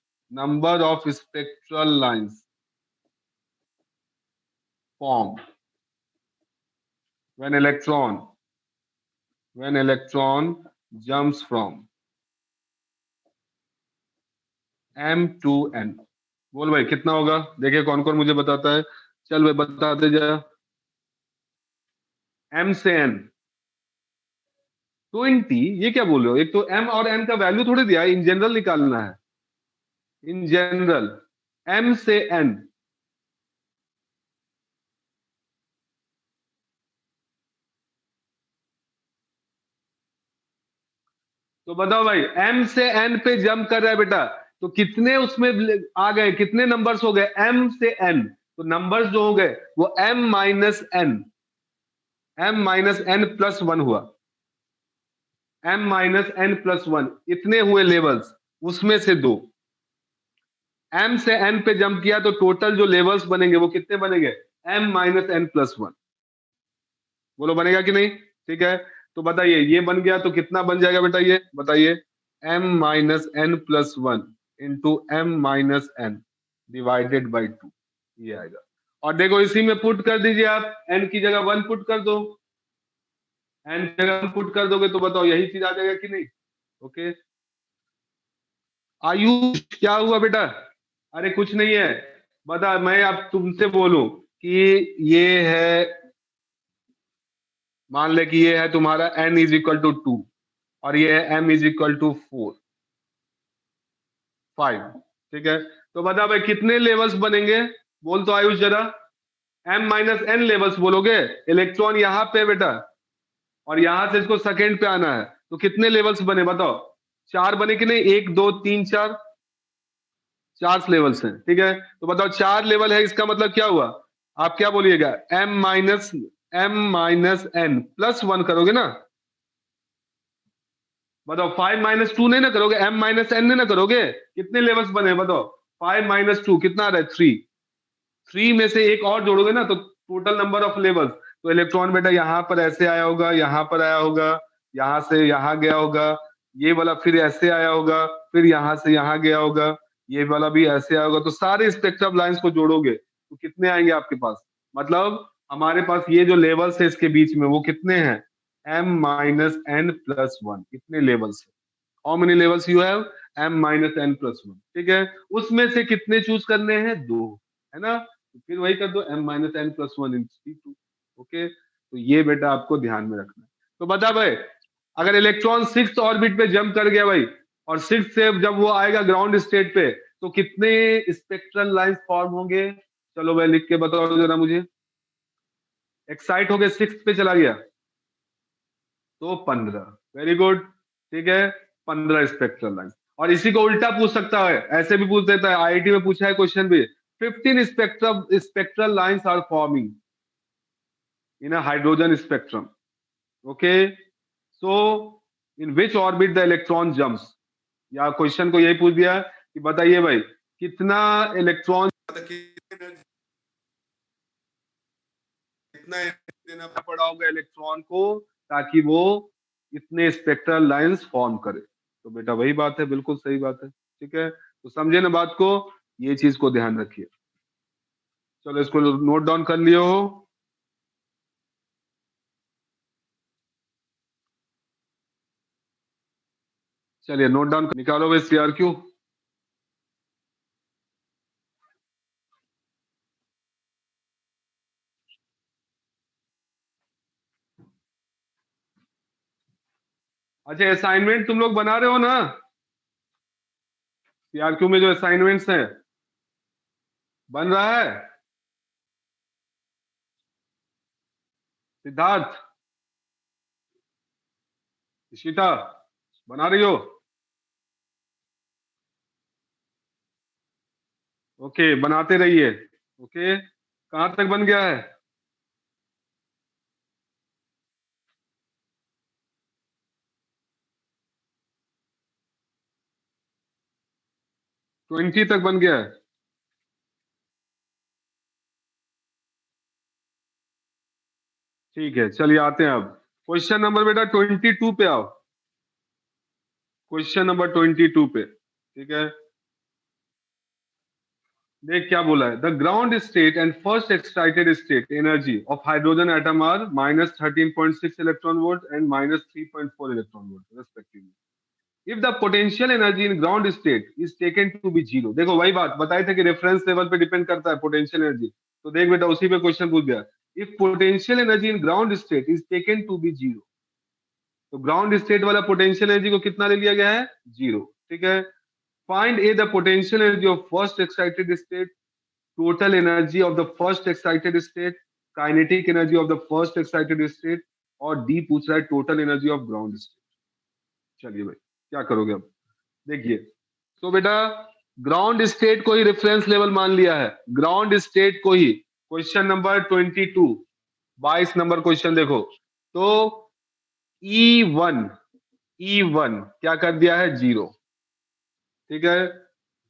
form when electron jumps from m to n। बोल भाई कितना होगा? देखिए कौन कौन मुझे बताता है। चल भाई बता दे जा। m से n 20, ये क्या बोल रहे हो? एक तो m और n का वैल्यू थोड़ी दिया है, इन जनरल निकालना है। इन जनरल m से n, तो बताओ भाई m से n पे जंप कर रहा है बेटा, तो कितने उसमें आ गए? कितने नंबर्स हो गए m से n? तो नंबर्स जो हो गए वो m−n+1 हुआ। m−n+1 इतने हुए लेवल्स, उसमें से दो। m से n पे जंप किया तो टोटल जो लेवल्स बनेंगे वो कितने बनेंगे? m−n+1। बोलो बनेगा कि नहीं? ठीक है, तो बताइए ये बन गया तो कितना बन जाएगा बेटा? ये बताइए, m−n+1 इंटू m−n/2, ये आएगा। और देखो इसी में पुट कर दीजिए आप, n की जगह 1 पुट कर दो, n की जगह 1 पुट कर दोगे तो बताओ यही चीज आ जाएगा कि नहीं? ओके। आयुष क्या हुआ बेटा? अरे कुछ नहीं है, बता। मैं अब तुमसे बोलूं कि ये है, मान ले कि ये है तुम्हारा n = 2 और ये है m = 5। ठीक है, तो बता भाई कितने लेवल्स बनेंगे? बोल तो आयुष जरा। m−n लेवल्स बोलोगे। इलेक्ट्रॉन यहाँ पे बेटा, और यहां से इसको सेकंड पे आना है, तो कितने लेवल्स बने बताओ? 4 बने कि नहीं? 1 2 3 4, 4 लेवल्स हैं। ठीक है, तो बताओ 4 लेवल है, इसका मतलब क्या हुआ? आप क्या बोलिएगा? m−n+1 करोगे ना? बताओ 5-2 नहीं ना करोगे, m−n नहीं ना करोगे? कितने लेवल्स बने बताओ? 5-2 कितना आ रहा है? 3। 3 में से एक और जोड़ोगे ना तो टोटल नंबर ऑफ लेवल्स। तो इलेक्ट्रॉन बेटा यहाँ पर ऐसे आया होगा, यहाँ पर आया होगा, यहाँ से यहाँ गया होगा, ये वाला फिर ऐसे आया होगा, फिर यहाँ से यहाँ गया होगा, ये वाला भी ऐसे आया होगा। तो सारे स्पेक्ट्रम लाइंस को जोड़ोगे तो कितने आएंगे आपके पास? मतलब हमारे पास ये जो लेवल्स है इसके बीच में वो कितने हैं? m−n+1, इतने लेवल्स है। How many levels you have? m−n+1। ठीक है, उसमें से कितने चूज करने हैं? 2, है ना? तो फिर वही कर दो, m−n+1 × 2। ओके, तो ये बेटा आपको ध्यान में रखना है। तो बता भाई, अगर इलेक्ट्रॉन 6th ऑर्बिट पे जंप कर गया भाई, और 6 से जब वो आएगा ग्राउंड स्टेट पे, तो कितने स्पेक्ट्रल लाइंस फॉर्म होंगे? चलो भाई लिख के बताओ जरा मुझे। एक्साइट होके 6 पे चला गया तो 15। वेरी गुड, ठीक है, 15 स्पेक्ट्रल लाइन। और इसी को उल्टा पूछ सकता है, ऐसे भी पूछ देता है, आईआईटी में पूछा है क्वेश्चन भी। 15 spectral lines are forming in a hydrogen spectrum. Okay, so in which orbit the electron jumps. या क्वेश्चन को यही पूछ दिया कि बताइए भाई कितना इलेक्ट्रॉन, कितना देना पड़ा होगा इलेक्ट्रॉन को ताकि वो इतने स्पेक्ट्रल लाइंस फॉर्म करे? तो बेटा वही बात है, बिल्कुल सही बात है। ठीक है, तो समझे ना बात को, ये चीज को ध्यान रखिए। चलो इसको नोट डाउन कर लियो हो। चलिए नोट डाउन निकालो भाई CRQ। अच्छा असाइनमेंट तुम लोग बना रहे हो ना, CRQ में जो असाइनमेंट्स हैं बन रहा है? सिद्धार्थ, इशिता, बना रही हो? ओके बनाते रहिए। ओके कहाँ तक बन गया है? 20 तक बन गया है? ठीक है चलिए आते हैं अब क्वेश्चन नंबर बेटा 22 पे आओ। क्वेश्चन नंबर 22 पे, ठीक है। देख क्या बोला है, the ground state and first excited state energy of hydrogen atom are -13.6 electron volt and -3.4 electron volt respectively. If the potential energy in ground state is taken to be zero, देखो वही बात बताए थे कि रेफरेंस लेवल पे depend करता है potential energy. तो देख बेटा उसी पे क्वेश्चन पूछ गया। If potential energy in ground state is taken to be zero, तो ग्राउंड स्टेट वाला पोटेंशियल एनर्जी को कितना ले लिया गया है? जीरो, ठीक है। Find a the potential energy of first excited state, total energy of the first excited state, kinetic energy of the first excited state, और डी पूछ रहा है total energy of ground state. चलिए भाई क्या करोगे अब, देखिए। तो बेटा ग्राउंड स्टेट को ही रेफरेंस लेवल मान लिया है, ग्राउंड स्टेट को ही। क्वेश्चन नंबर 22, 22 नंबर क्वेश्चन देखो। तो E1 क्या कर दिया है? जीरो, ठीक है।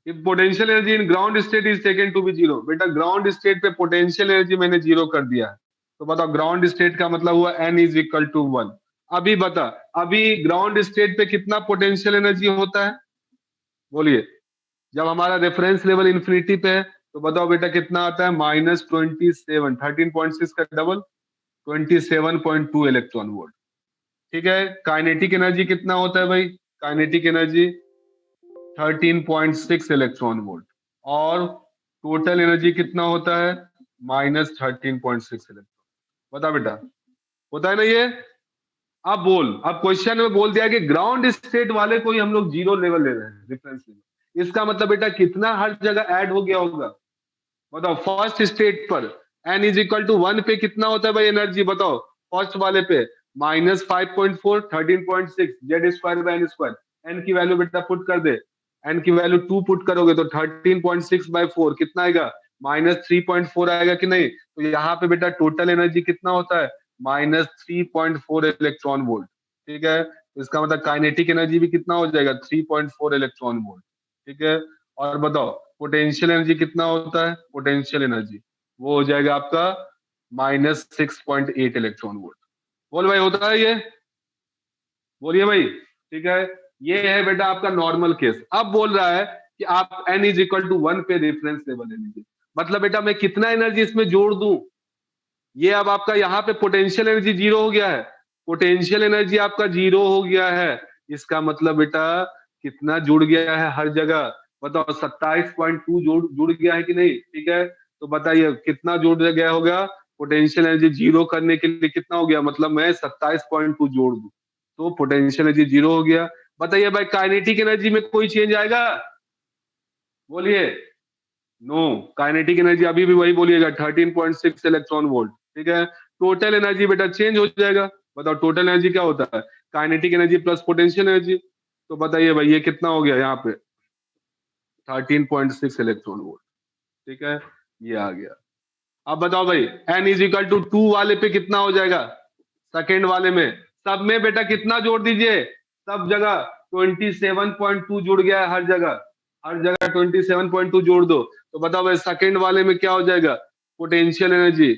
If potential energy in ground state is taken to be zero, बेटा ग्राउंड स्टेट पे पोटेंशियल एनर्जी मैंने जीरो कर दिया है। तो बताओ ग्राउंड स्टेट का मतलब हुआ N इज इक्वल टू 1। अभी बता, अभी ग्राउंड स्टेट पे कितना पोटेंशियल एनर्जी होता है? बोलिए। जब हमारा रेफरेंस लेवल इंफिनिटी पे है तो बताओ बेटा कितना आता है? -27, 13.6 का डबल 27.2 इलेक्ट्रॉन वोल्ट, ठीक है। काइनेटिक एनर्जी कितना होता है भाई? काइनेटिक एनर्जी 13.6 इलेक्ट्रॉन वोल्ट, और टोटल एनर्जी कितना होता है? -13.6 इलेक्ट्रॉन। बता बेटा, होता है ना ये? अब बोल, अब क्वेश्चन में बोल दिया कि ग्राउंड स्टेट वाले को ही हम लोग जीरो लेवल ले रहे हैं, रेफरेंस लेवल। इसका मतलब बेटा कितना हर जगह ऐड हो गया होगा? बताओ फर्स्ट स्टेट पर N इज इक्वल टू 1 पे कितना होता है भाई एनर्जी? बताओ फर्स्ट वाले पे -5.4, 13.6 Z square by N square. N की वैल्यू बेटा पुट कर दे, एन की वैल्यू 2 पुट करोगे तो 13.6 बाय 4 कितना आएगा? -3.4 आएगा कि नहीं? तो यहाँ पे बेटा टोटल एनर्जी कितना होता है? -3.4 इलेक्ट्रॉन वोल्ट, ठीक है। तो इसका मतलब काइनेटिक एनर्जी भी कितना हो जाएगा? 3.4 इलेक्ट्रॉन वोल्ट, ठीक है। और बताओ पोटेंशियल एनर्जी कितना होता है? पोटेंशियल एनर्जी वो हो जाएगा आपका -6.8 इलेक्ट्रॉन वोल्ट। बोल भाई होता है ये? बोलिए भाई, ठीक है। ये है बेटा आपका नॉर्मल केस। अब बोल रहा है कि आप N इज इक्वल टू 1 पे रेफरेंस लेवल एनर्जी, मतलब बेटा मैं कितना एनर्जी इसमें जोड़ दूं? ये अब आपका यहाँ पे पोटेंशियल एनर्जी जीरो हो गया है, पोटेंशियल एनर्जी आपका जीरो हो गया है। इसका मतलब बेटा कितना जुड़ गया है हर जगह? बताओ 27.2 जुड़ गया है कि नहीं? ठीक है। तो बताइए कितना जुड़ गया होगा? पोटेंशियल एनर्जी जीरो करने के लिए कितना हो गया? मतलब मैं 27.2 जोड़ दूं तो पोटेंशियल एनर्जी जीरो हो गया। बताइए भाई काइनेटिक एनर्जी में कोई चेंज आएगा? बोलिए। नो, काइनेटिक एनर्जी अभी भी वही बोलिएगा 13.6 इलेक्ट्रॉन वोल्ट, ठीक है। टोटल एनर्जी बेटा चेंज हो जाएगा। बताओ टोटल एनर्जी क्या होता है? Kinetic energy plus potential energy. तो बताइए भाई ये कितना हो गया यहाँ पे? 13.6 इलेक्ट्रॉन वोल्ट, ठीक है। ये आ गया। अब बताओ भाई N इज इक्वल टू 2 वाले पे कितना हो जाएगा? सेकेंड वाले में सब में बेटा कितना जोड़ दीजिए? सब जगह 27.2 जुड़ गया है हर जगह, हर जगह 27.2 जोड़ दो। तो बताओ भाई सेकेंड वाले में क्या हो जाएगा? पोटेंशियल एनर्जी,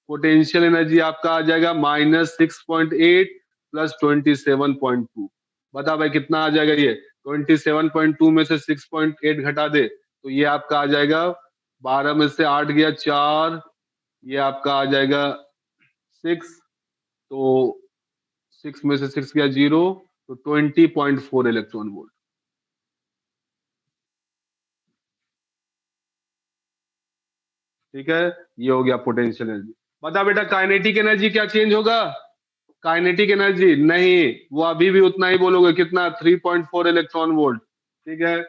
पोटेंशियल एनर्जी आपका आ जाएगा -6.8 प्लस 27.2। बता भाई कितना आ जाएगा ये? 27.2 में से 6.8 घटा दे तो ये आपका आ जाएगा 12 में से 8 गया 4, ये आपका आ जाएगा 6, तो 6 में से 6 गया 0, तो 20.4 इलेक्ट्रॉन वोल्ट। ठीक है, ये हो गया पोटेंशियल एनर्जी। बता बेटा काइनेटिक एनर्जी क्या चेंज होगा? काइनेटिक एनर्जी नहीं, वो अभी भी उतना ही बोलोगे, कितना? 3.4 इलेक्ट्रॉन वोल्ट। ठीक है,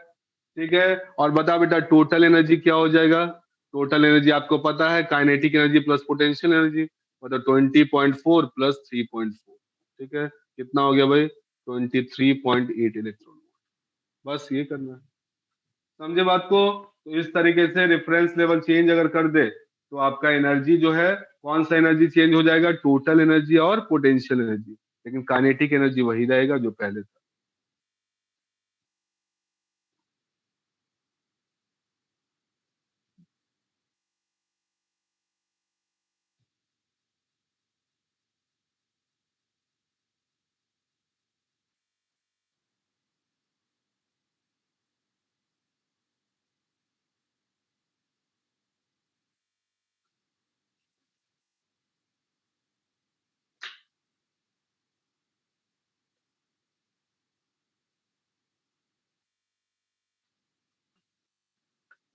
ठीक है। और बता बेटा टोटल एनर्जी क्या हो जाएगा? टोटल एनर्जी आपको पता है, kinetic energy plus potential energy, मतलब 20.4 प्लस 3.4। ठीक है, कितना हो गया भाई? 23.8 इलेक्ट्रॉन वोल्ट। बस ये करना है, समझे बात को? तो इस तरीके से रेफरेंस लेवल चेंज अगर कर दे तो आपका एनर्जी जो है, कौन सा एनर्जी चेंज हो जाएगा? टोटल एनर्जी और पोटेंशियल एनर्जी, लेकिन काइनेटिक एनर्जी वही रहेगा जो पहले था।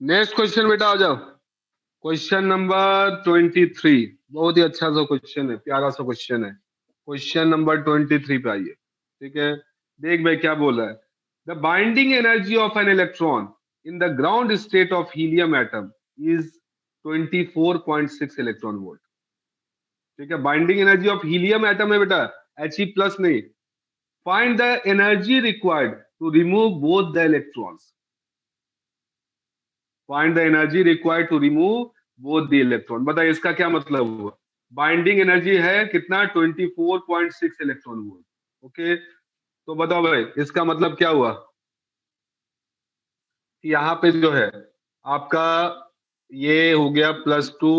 नेक्स्ट क्वेश्चन बेटा आ जाओ। क्वेश्चन नंबर 23, बहुत ही अच्छा सा क्वेश्चन है, प्यारा सा क्वेश्चन है। क्वेश्चन नंबर 23 पे आइए। ठीक है, देख भाई क्या बोला है। The binding energy of an electron in the ground state of helium atom is 24.6 electron volt. ठीक है, binding energy of helium atom है बेटा, He प्लस नहीं। Find the energy required to remove both the electrons. Find the energy required to remove both the electron. बताइए इसका क्या मतलब हुआ? बाइंडिंग एनर्जी है कितना? 24.6 इलेक्ट्रॉन वोल्ट। ओके, तो बताओ भाई इसका मतलब क्या हुआ? कि यहाँ पे जो है आपका ये हो गया +2,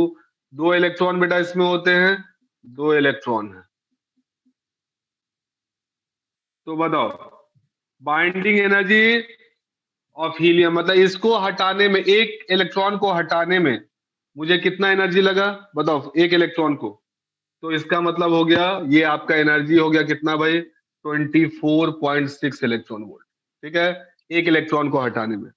2 इलेक्ट्रॉन बेटा इसमें होते हैं, 2 इलेक्ट्रॉन है। तो बताओ बाइंडिंग एनर्जी ऑफ हीलियम, मतलब इसको हटाने में, एक इलेक्ट्रॉन को हटाने में मुझे कितना एनर्जी लगा? बताओ, एक इलेक्ट्रॉन को। तो इसका मतलब हो गया ये आपका एनर्जी हो गया कितना भाई? 24.6 इलेक्ट्रॉन वोल्ट। ठीक है, एक इलेक्ट्रॉन को हटाने में,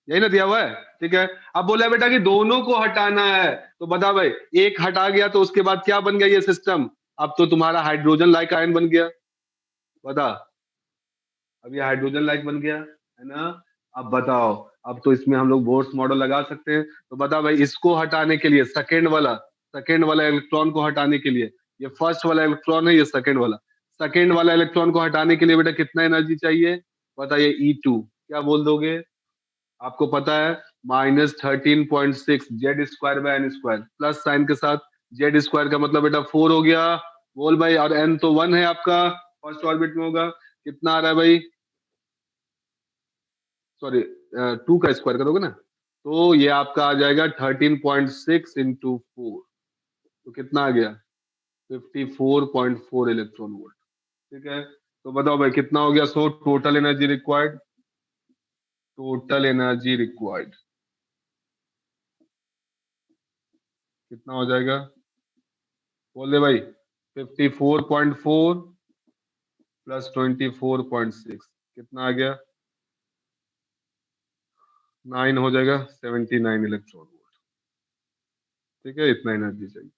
यही ना दिया हुआ है। ठीक है, अब बोला बेटा कि दोनों को हटाना है, तो बता भाई एक हटा गया तो उसके बाद क्या बन गया ये सिस्टम? अब तो तुम्हारा हाइड्रोजन लाइक आयन बन गया। बता, अब ये हाइड्रोजन लाइक बन गया है ना? अब बताओ, अब तो इसमें हम लोग बोर्स मॉडल लगा सकते हैं। तो बता भाई इसको हटाने के लिए, सेकेंड वाला इलेक्ट्रॉन को हटाने के लिए, ये फर्स्ट वाला इलेक्ट्रॉन है, ये सेकेंड वाला इलेक्ट्रॉन को हटाने के लिए बेटा कितना एनर्जी चाहिए? बताइए E2 क्या बोल दोगे? आपको पता है -13.6 Z² bye N² plus sign के साथ। Z² का मतलब बेटा 4 हो गया, बोल भाई। और N तो 1 है आपका, फर्स्ट ऑर्बिट में होगा। कितना आ रहा है भाई? सॉरी, 2 का स्क्वायर करोगे ना, तो ये आपका आ जाएगा 13.6 × 4, तो कितना आ गया? 54.4 इलेक्ट्रॉन वोल्ट। ठीक है, तो बताओ भाई कितना हो गया? सो टोटल एनर्जी रिक्वायर्ड कितना हो जाएगा? बोल दे भाई। 54.4 प्लस 24.6 कितना आ गया? 9 हो जाएगा, 79 इलेक्ट्रॉन वोल्ट। ठीक है, इतना एनर्जी चाहिए।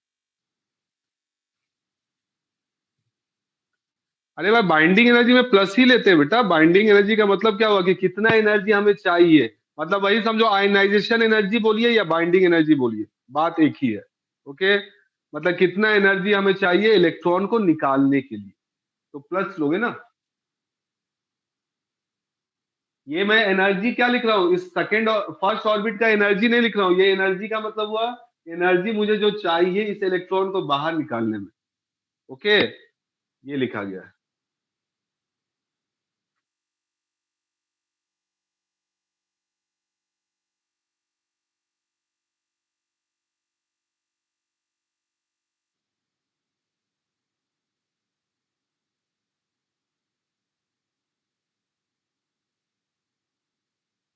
अरे भाई बाइंडिंग एनर्जी में प्लस ही लेते हैं बेटा। बाइंडिंग एनर्जी का मतलब क्या हुआ कि कितना एनर्जी हमें चाहिए, मतलब वही समझो, आयनाइजेशन एनर्जी बोलिए या बाइंडिंग एनर्जी बोलिए, बात एक ही है। ओके, मतलब कितना एनर्जी हमें चाहिए इलेक्ट्रॉन को निकालने के लिए, तो प्लस लोगे ना। ये मैं एनर्जी क्या लिख रहा हूँ, इस सेकेंड और फर्स्ट ऑर्बिट का एनर्जी नहीं लिख रहा हूँ, ये एनर्जी का मतलब हुआ एनर्जी मुझे जो चाहिए इस इलेक्ट्रॉन को बाहर निकालने में। ओके, ये लिखा गया है।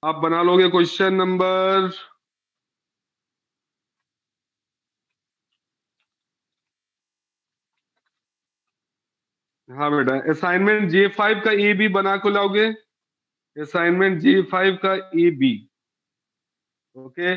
आप बना लोगे क्वेश्चन नंबर, हाँ बेटा, असाइनमेंट J5 का ए बी बना के लाओगे, असाइनमेंट J5 का ए बी। ओके,